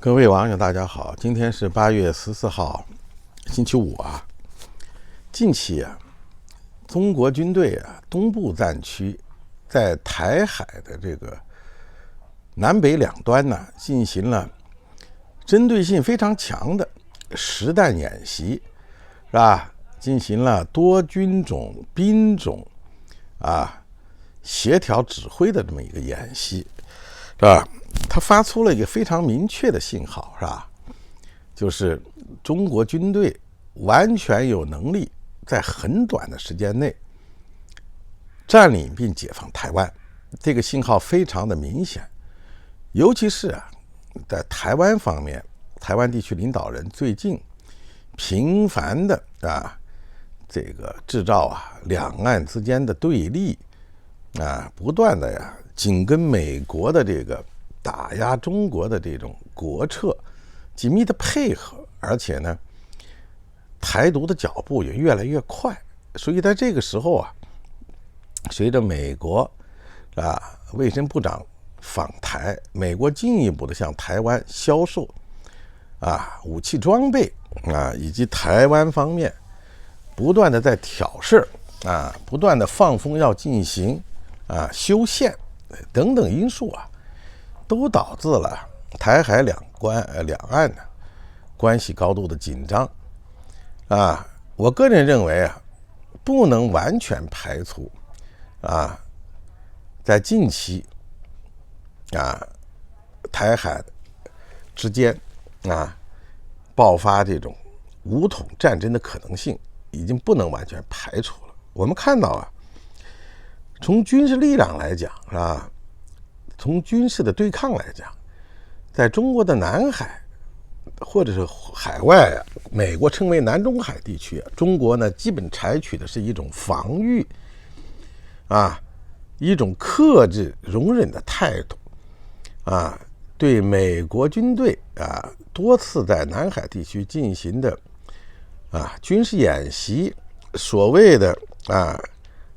各位网友大家好，今天是8月14号星期五啊。近期啊，中国军队东部战区在台海的这个南北两端呢，进行了针对性非常强的实弹演习，是吧？进行了多军种兵种协调指挥的这么一个演习，是吧？他发出了一个非常明确的信号，是吧？就是中国军队完全有能力在很短的时间内占领并解放台湾，这个信号非常的明显。尤其是在台湾方面，台湾地区领导人最近频繁的这个制造两岸之间的对立不断的紧跟美国的这个打压中国的这种国策紧密的配合，而且呢，台独的脚步也越来越快。所以在这个时候随着美国卫生部长访台，美国进一步的向台湾销售武器装备以及台湾方面不断的在挑事不断的放风要进行修宪等等因素都导致了台海两岸关系高度的紧张我个人认为不能完全排除在近期台海之间爆发这种武统战争的可能性已经不能完全排除了。我们看到从军事力量来讲从军事的对抗来讲，在中国的南海或者是海外美国称为南中海地区中国呢基本采取的是一种防御一种克制容忍的态度对美国军队多次在南海地区进行的军事演习，所谓的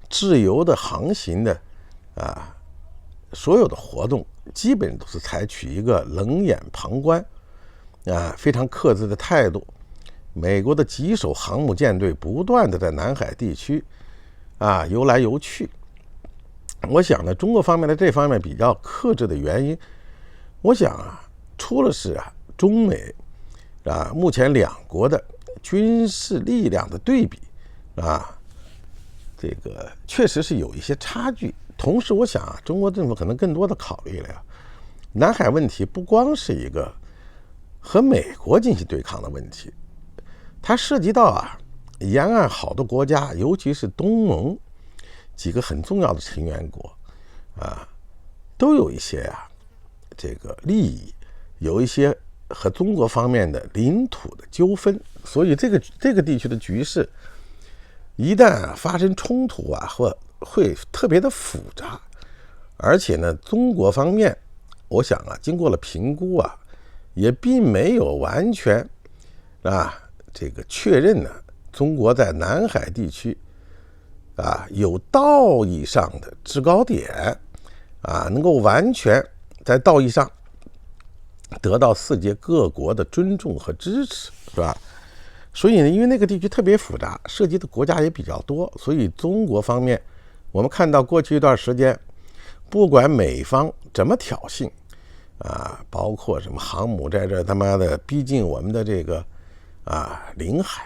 自由的航行的所有的活动基本都是采取一个冷眼旁观非常克制的态度。美国的几艘航母舰队不断的在南海地区游来游去。我想呢，中国方面的这方面比较克制的原因，我想除了是中美目前两国的军事力量的对比这个确实是有一些差距。同时我想中国政府可能更多的考虑了南海问题不光是一个和美国进行对抗的问题，它涉及到沿岸好多国家，尤其是东盟几个很重要的成员国都有一些这个利益，有一些和中国方面的领土的纠纷。所以这个地区的局势一旦发生冲突会特别的复杂。而且呢，中国方面我想经过了评估也并没有完全这个确认中国在南海地区有道义上的制高点能够完全在道义上得到世界各国的尊重和支持，是吧？所以呢，因为那个地区特别复杂，涉及的国家也比较多，所以中国方面我们看到过去一段时间，不管美方怎么挑衅包括什么航母在这他妈的逼近我们的这个领海，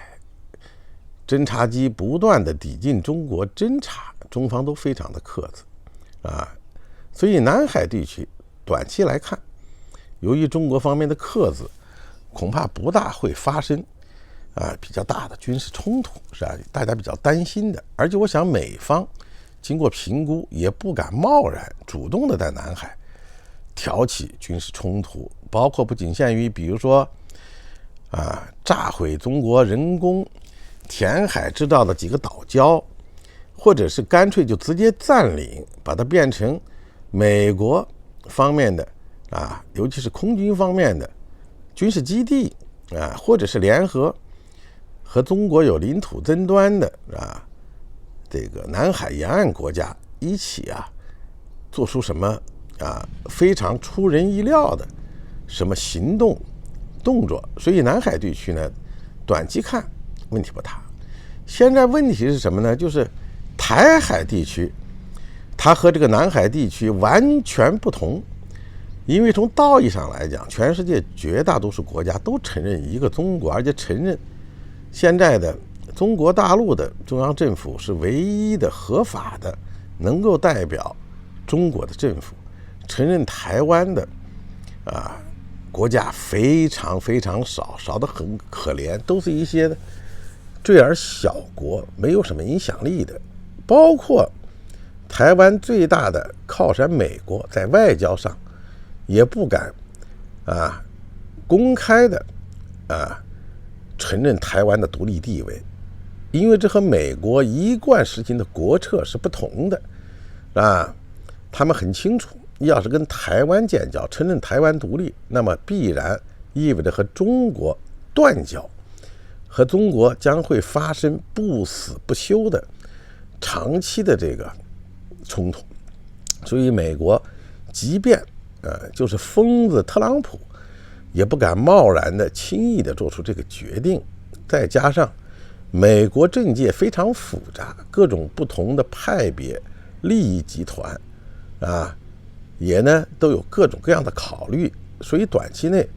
侦察机不断的抵近中国侦察，中方都非常的克制所以南海地区短期来看，由于中国方面的克制，恐怕不大会发生比较大的军事冲突，是大家比较担心的。而且我想美方经过评估也不敢贸然主动的在南海挑起军事冲突，包括不仅限于比如说炸毁中国人工填海制造的几个岛礁，或者是干脆就直接占领，把它变成美国方面的尤其是空军方面的军事基地或者是联合和中国有领土争端的这个南海沿岸国家一起做出什么非常出人意料的什么动作，所以南海地区呢，短期看问题不大。现在问题是什么呢？就是台海地区，它和这个南海地区完全不同。因为从道义上来讲，全世界绝大多数国家都承认一个中国，而且承认现在的中国大陆的中央政府是唯一的合法的能够代表中国的政府。承认台湾的国家非常非常少，少得很可怜，都是一些坠儿小国，没有什么影响力的。包括台湾最大的靠山美国，在外交上也不敢公开的承认台湾的独立地位，因为这和美国一贯实行的国策是不同的他们很清楚，要是跟台湾建交，承认台湾独立，那么必然意味着和中国断交，和中国将会发生不死不休的长期的这个冲突。所以美国即便就是疯子特朗普也不敢贸然的轻易的做出这个决定。再加上美国政界非常复杂，各种不同的派别利益集团也都有各种各样的考虑，所以短期内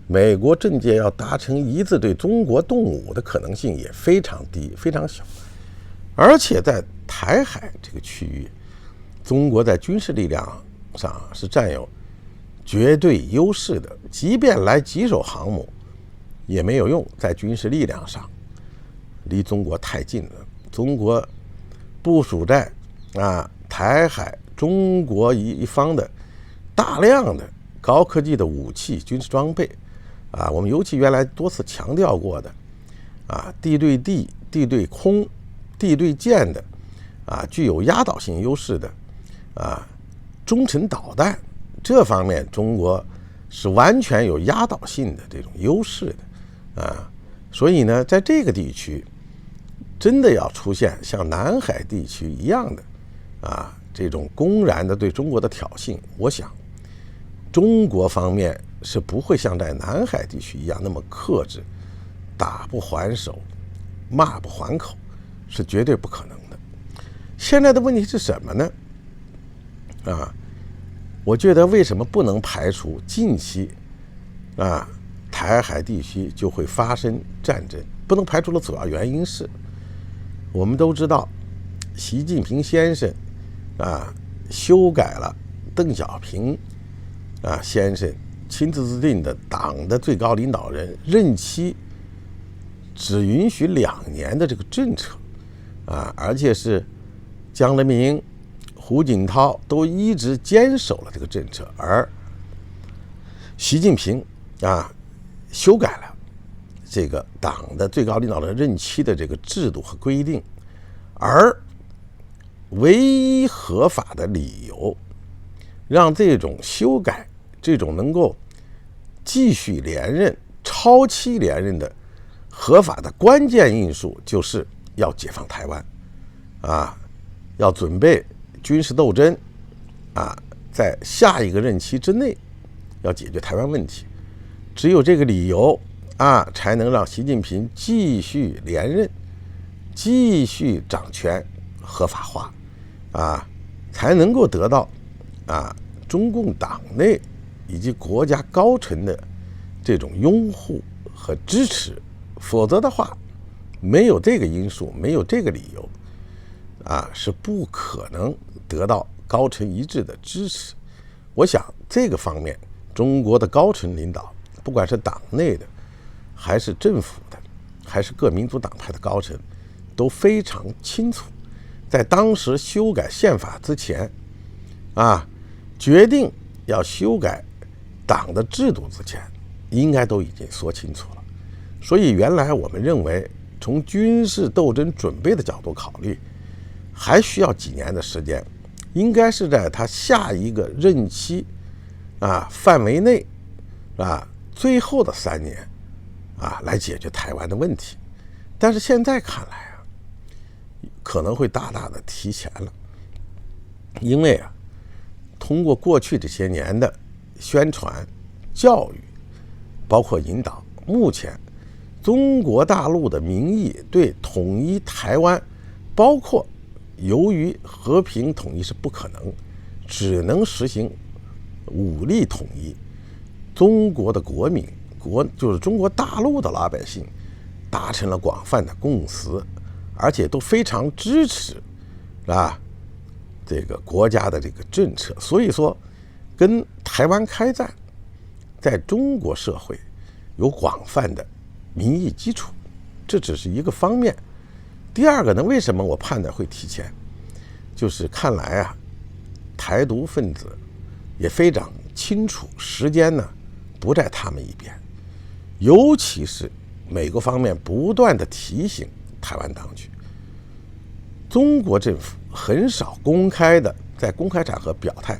美国政界要达成一致对中国动武的可能性也非常低，非常小。而且在台海这个区域，中国在军事力量上是占有绝对优势的，即便来几艘航母也没有用，在军事力量上离中国太近了。中国部署在台海中国一方的大量的高科技的武器军事装备我们尤其原来多次强调过的地对地、地对空、地对舰的具有压倒性优势的中程导弹，这方面中国是完全有压倒性的这种优势的所以呢，在这个地区真的要出现像南海地区一样的这种公然的对中国的挑衅，我想中国方面是不会像在南海地区一样那么克制，打不还手，骂不还口，是绝对不可能的。现在的问题是什么呢？我觉得为什么不能排除近期台海地区就会发生战争？不能排除的主要原因是，我们都知道习近平先生修改了邓小平先生亲自制定的党的最高领导人任期只允许2年的这个政策而且是江泽民、胡锦涛都一直坚守了这个政策，而习近平修改了这个党的最高领导人任期的这个制度和规定，而唯一合法的理由让这种修改，这种能够继续连任、超期连任的合法的关键因素，就是要解放台湾要准备军事斗争在下一个任期之内要解决台湾问题。只有这个理由才能让习近平继续连任，继续掌权合法化才能够得到中共党内以及国家高层的这种拥护和支持。否则的话，没有这个因素，没有这个理由是不可能得到高层一致的支持。我想这个方面中国的高层领导，不管是党内的还是政府的还是各民主党派的高层，都非常清楚，在当时修改宪法之前决定要修改党的制度之前，应该都已经说清楚了。所以原来我们认为从军事斗争准备的角度考虑，还需要几年的时间，应该是在他下一个任期范围内最后的3年来解决台湾的问题。但是现在看来可能会大大的提前了，因为通过过去这些年的宣传教育，包括引导。目前中国大陆的民意对统一台湾，包括由于和平统一是不可能，只能实行武力统一。中国的国民就是中国大陆的老百姓达成了广泛的共识，而且都非常支持这个国家的这个政策。所以说跟台湾开战在中国社会有广泛的民意基础，这只是一个方面。第二个呢，为什么我判断会提前，就是看来台独分子也非常清楚时间呢不在他们一边，尤其是美国方面不断的提醒台湾当局，中国政府很少公开的在公开场合表态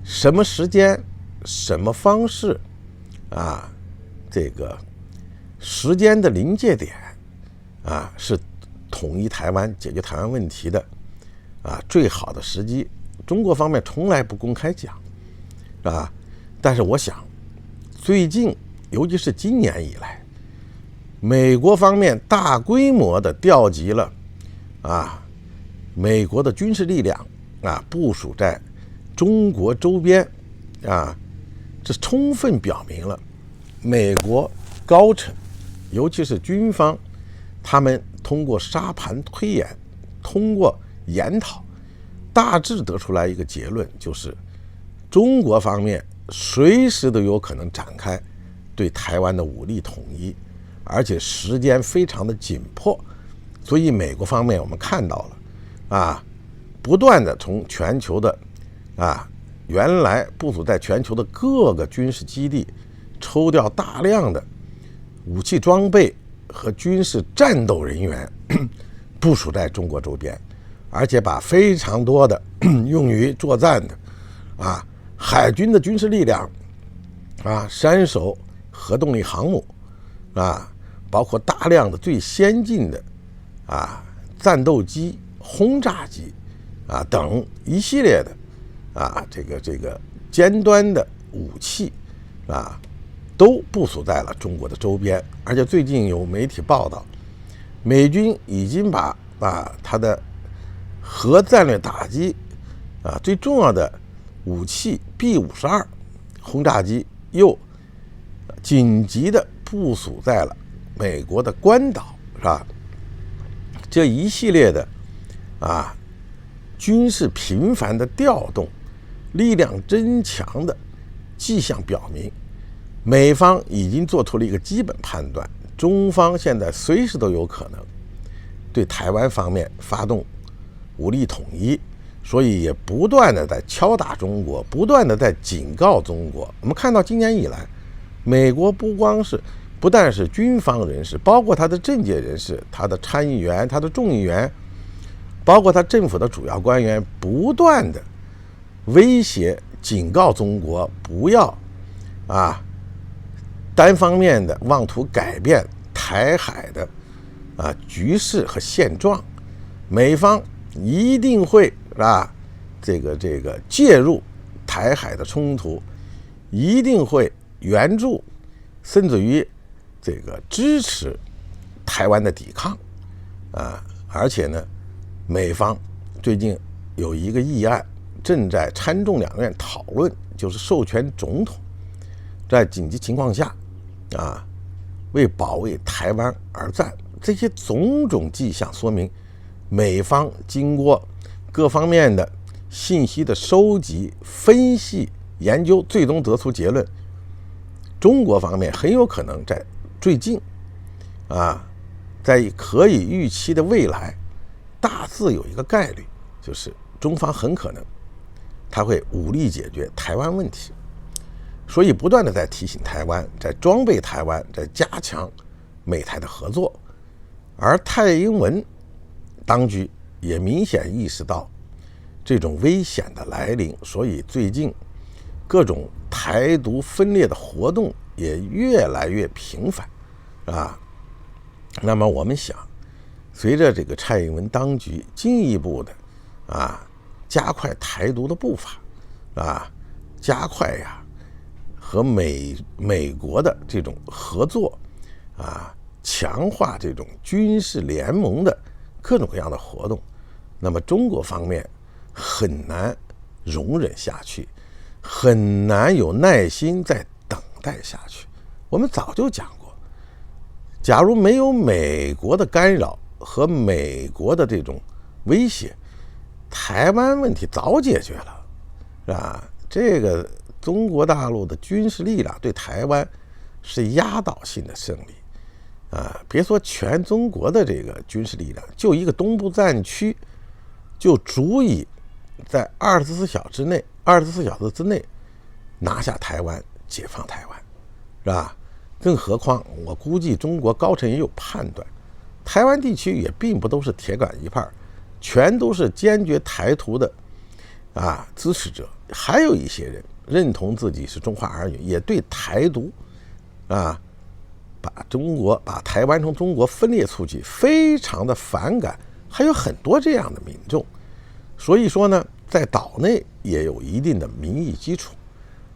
什么时间什么方式这个时间的临界点是统一台湾解决台湾问题的最好的时机，中国方面从来不公开讲但是我想最近尤其是今年以来，美国方面大规模的调集了美国的军事力量部署在中国周边这充分表明了美国高层尤其是军方，他们通过沙盘推演，通过研讨，大致得出来一个结论，就是中国方面随时都有可能展开对台湾的武力统一，而且时间非常的紧迫。所以美国方面我们看到了不断的从全球的原来部署在全球的各个军事基地抽调大量的武器装备和军事战斗人员部署在中国周边，而且把非常多的用于作战的海军的军事力量3艘核动力航母包括大量的最先进的战斗机、轰炸机等一系列的这个尖端的武器都部署在了中国的周边。而且最近有媒体报道，美军已经把它的核战略打击最重要的武器 B-52 轰炸机又紧急的部署在了美国的关岛，是吧？这一系列的军事频繁的调动，力量增强的迹象表明，美方已经做出了一个基本判断，中方现在随时都有可能对台湾方面发动武力统一，所以也不断的在敲打中国，不断的在警告中国。我们看到今年以来，美国不但是军方人士，包括他的政界人士，他的参议员，他的众议员，包括他政府的主要官员，不断的威胁警告中国不要单方面的妄图改变台海的局势和现状，美方一定会这个介入台海的冲突，一定会援助甚至于这个支持台湾的抵抗而且呢，美方最近有一个议案正在参众两院讨论，就是授权总统在紧急情况下为保卫台湾而战。这些种种迹象说明，美方经过各方面的信息的收集、分析、研究，最终得出结论，中国方面很有可能在最近在可以预期的未来，大致有一个概率，就是中方很可能他会武力解决台湾问题。所以不断的在提醒台湾，在装备台湾，在加强美台的合作。而蔡英文当局也明显意识到这种危险的来临，所以最近各种台独分裂的活动也越来越频繁那么我们想，随着这个蔡英文当局进一步的加快台独的步伐加快和美国的这种合作强化这种军事联盟的各种各样的活动，那么中国方面很难容忍下去，很难有耐心再等待下去。我们早就讲过，假如没有美国的干扰和美国的这种威胁，台湾问题早解决了，是吧？这个中国大陆的军事力量对台湾是压倒性的胜利别说全中国的这个军事力量，就一个东部战区就足以在24小时之内拿下台湾，解放台湾，是吧？更何况我估计中国高层也有判断，台湾地区也并不都是铁杆一派，全都是坚决台独的支持者，还有一些人认同自己是中华儿女，也对台独把台湾从中国分裂出去非常的反感，还有很多这样的民众。所以说呢，在岛内也有一定的民意基础。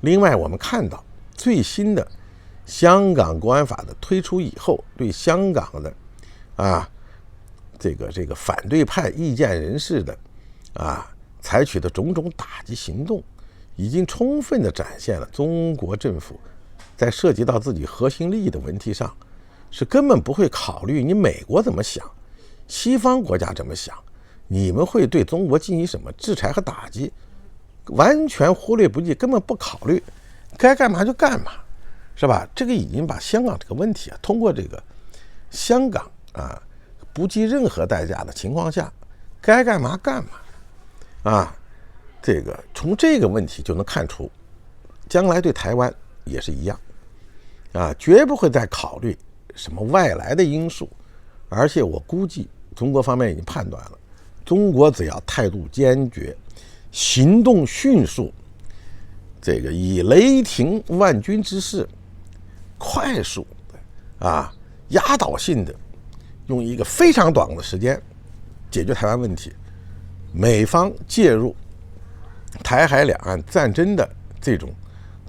另外我们看到最新的香港国安法的推出以后，对香港的这个反对派意见人士的采取的种种打击行动，已经充分的展现了中国政府在涉及到自己核心利益的问题上，是根本不会考虑你美国怎么想，西方国家怎么想，你们会对中国进行什么制裁和打击，完全忽略不计，根本不考虑，该干嘛就干嘛，是吧？这个已经把香港这个问题通过这个香港不计任何代价的情况下，该干嘛干嘛这个从这个问题就能看出，将来对台湾也是一样绝不会再考虑什么外来的因素。而且我估计中国方面已经判断了，中国只要态度坚决，行动迅速，这个以雷霆万钧之势，快速压倒性的用一个非常短的时间解决台湾问题，美方介入台海两岸战争的这种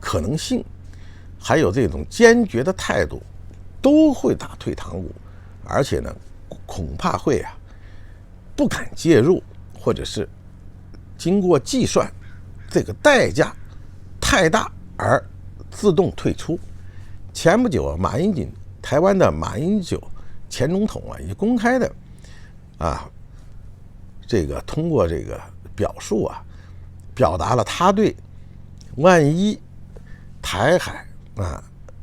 可能性，还有这种坚决的态度，都会打退堂鼓。而且呢，恐怕会不敢介入，或者是经过计算这个代价太大而自动退出。前不久台湾的马英九前总统也公开的这个通过这个表述表达了他对万一台海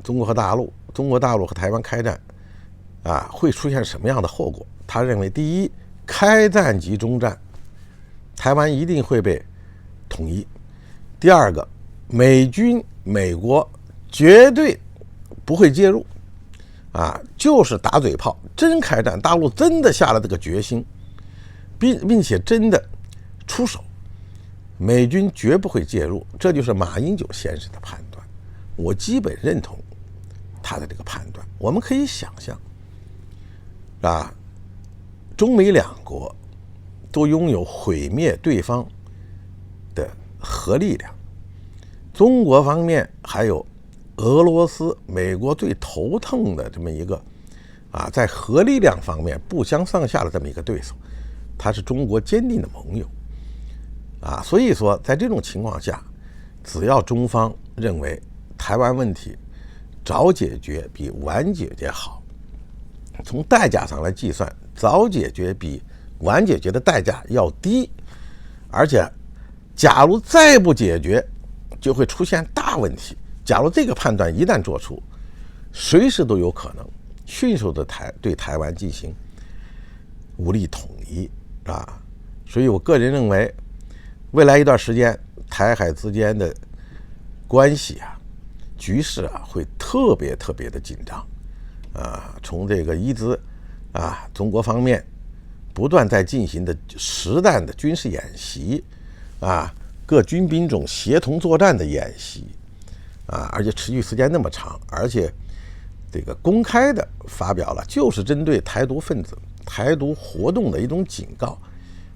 中国大陆和台湾开战会出现什么样的后果。他认为，第一，开战即中战，台湾一定会被统一；第二个，美国绝对不会介入就是打嘴炮，真开战，大陆真的下了这个决心，并且真的出手，美军绝不会介入。这就是马英九先生的判断，我基本认同他的这个判断。我们可以想象中美两国都拥有毁灭对方的核力量，中国方面还有俄罗斯，美国最头疼的这么一个在核力量方面不相上下的这么一个对手，他是中国坚定的盟友所以说在这种情况下，只要中方认为台湾问题早解决比晚解决好，从代价上来计算，早解决比晚解决的代价要低，而且假如再不解决就会出现大问题。假如这个判断一旦做出，随时都有可能迅速的对台湾进行武力统一所以我个人认为，未来一段时间台海之间的关系局势会特别的紧张从这个一直中国方面不断在进行的实弹的军事演习各军兵种协同作战的演习而且持续时间那么长，而且这个公开的发表了就是针对台独分子、台独活动的一种警告，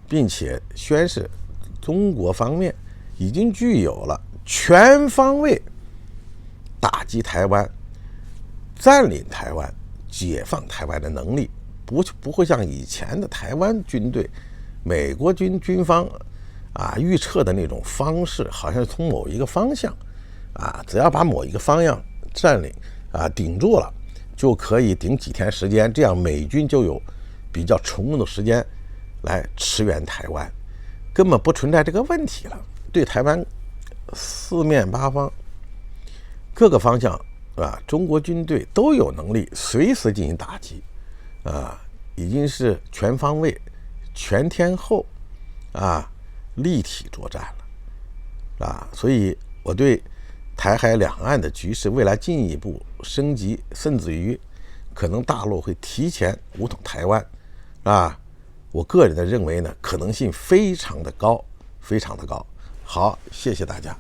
并且宣示中国方面已经具有了全方位打击台湾、占领台湾、解放台湾的能力，不会像以前的台湾军队、美国军方预测的那种方式，好像是从某一个方向只要把某一个方向占领顶住了，就可以顶几天时间，这样美军就有比较充分的时间来驰援台湾，根本不存在这个问题了。对台湾四面八方各个方向中国军队都有能力随时进行打击已经是全方位、全天候立体作战了所以我对台海两岸的局势未来进一步升级，甚至于可能大陆会提前武统台湾我个人的认为呢，可能性非常的高，非常的高。好，谢谢大家。